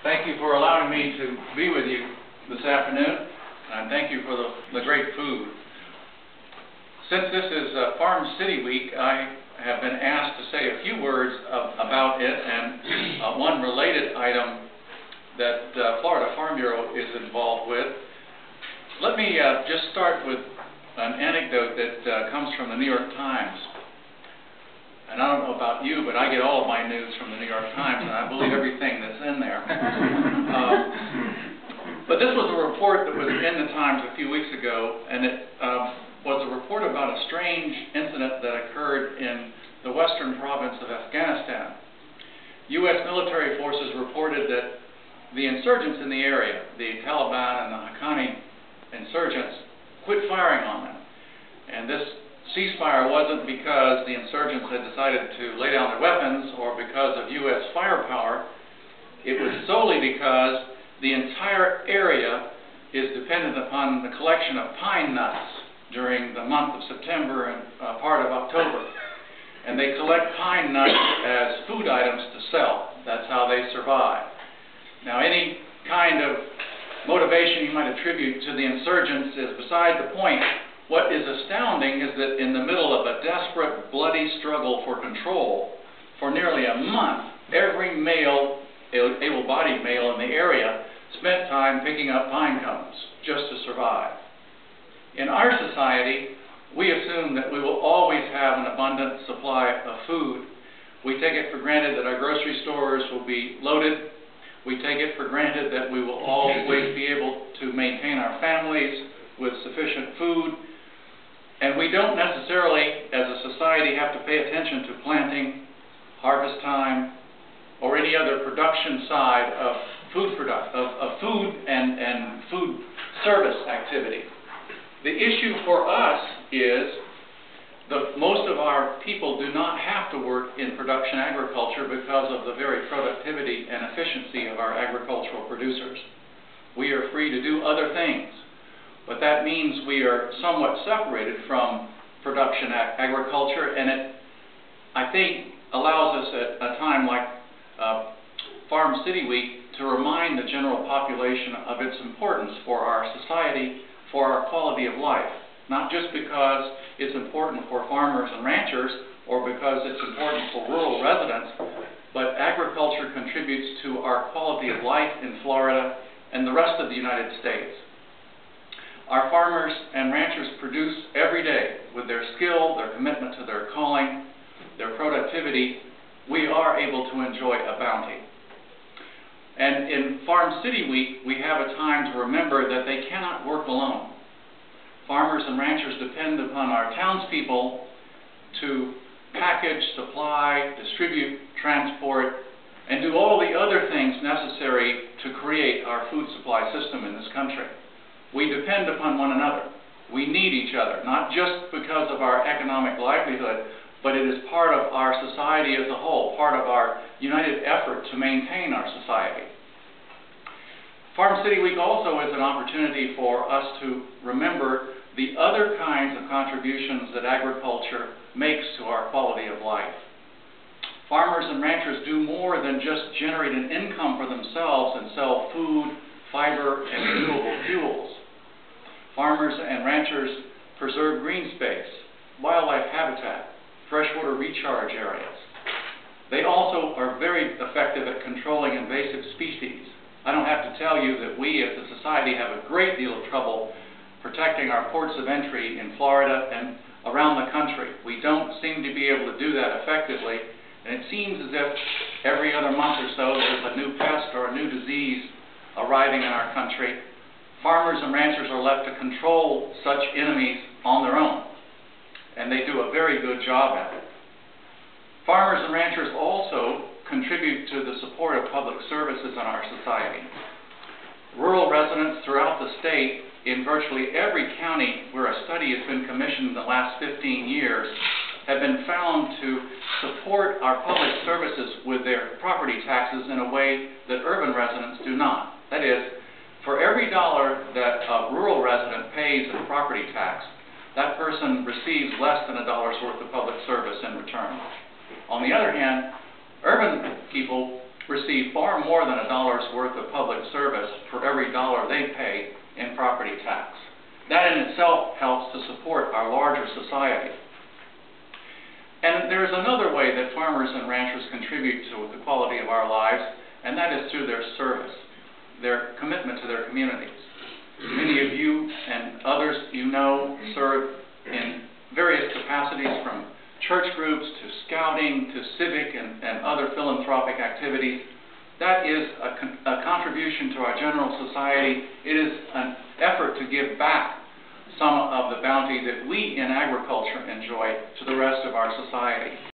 Thank you for allowing me to be with you this afternoon, and thank you for the great food. Since this is Farm City Week, I have been asked to say a few words about it and one related item that Florida Farm Bureau is involved with. Let me just start with an anecdote that comes from the New York Times. And I don't know about you, but I get all of my news from the New York Times, and I believe everything that's in there. But this was a report that was in the Times a few weeks ago, and it was a report about a strange incident that occurred in the western province of Afghanistan. U.S. military forces reported that the insurgents in the area, the Taliban and the Haqqani insurgents, quit firing on them. And this ceasefire wasn't because the insurgents had decided to lay down their weapons or because of U.S. firepower. It was solely because the entire area is dependent upon the collection of pine nuts during the month of September and part of October. And they collect pine nuts as food items to sell. That's how they survive. Now, any kind of motivation you might attribute to the insurgents is beside the point. What is astounding is that in the middle of a desperate, bloody struggle for control, for nearly a month, every male, able-bodied male in the area spent time picking up pine cones just to survive. In our society, we assume that we will always have an abundant supply of food. We take it for granted that our grocery stores will be loaded. We take it for granted that we will always be able to maintain our families with sufficient food. And we don't necessarily, as a society, have to pay attention to planting, harvest time, or any other production side of food and food service activity. The issue for us is that most of our people do not have to work in production agriculture because of the very productivity and efficiency of our agricultural producers. We are free to do other things. But that means we are somewhat separated from production agriculture, and it, I think, allows us at a time like Farm City Week to remind the general population of its importance for our society, for our quality of life. Not just because it's important for farmers and ranchers or because it's important for rural residents, but agriculture contributes to our quality of life in Florida and the rest of the United States. Our farmers and ranchers produce every day with their skill, their commitment to their calling, their productivity. We are able to enjoy a bounty. And in Farm City Week, we have a time to remember that they cannot work alone. Farmers and ranchers depend upon our townspeople to package, supply, distribute, transport, and do all the other things necessary to create our food supply system in this country. We depend upon one another. We need each other, not just because of our economic livelihood, but it is part of our society as a whole, part of our united effort to maintain our society. Farm City Week also is an opportunity for us to remember the other kinds of contributions that agriculture makes to our quality of life. Farmers and ranchers do more than just generate an income for themselves and sell food, fiber, and renewable fuels. Farmers and ranchers preserve green space, wildlife habitat, freshwater recharge areas. They also are very effective at controlling invasive species. I don't have to tell you that we as a society have a great deal of trouble protecting our ports of entry in Florida and around the country. We don't seem to be able to do that effectively, and it seems as if every other month or so there's a new pest or a new disease arriving in our country. Farmers and ranchers are left to control such enemies on their own, and they do a very good job at it. Farmers and ranchers also contribute to the support of public services in our society. Rural residents throughout the state, in virtually every county where a study has been commissioned in the last 15 years, have been found to support our public services with their property taxes in a way that urban residents do not. That is, for every dollar that a rural resident pays in property tax, that person receives less than $1 worth of public service in return. On the other hand, urban people receive far more than $1's worth of public service for every $1 they pay in property tax. That in itself helps to support our larger society. And there's another way that farmers and ranchers contribute to the quality of our lives, and that is through their service, their commitment to their communities. Many of you and others you know serve in various capacities, from church groups to scouting to civic and other philanthropic activities. That is a contribution to our general society. It is an effort to give back some of the bounty that we in agriculture enjoy to the rest of our society.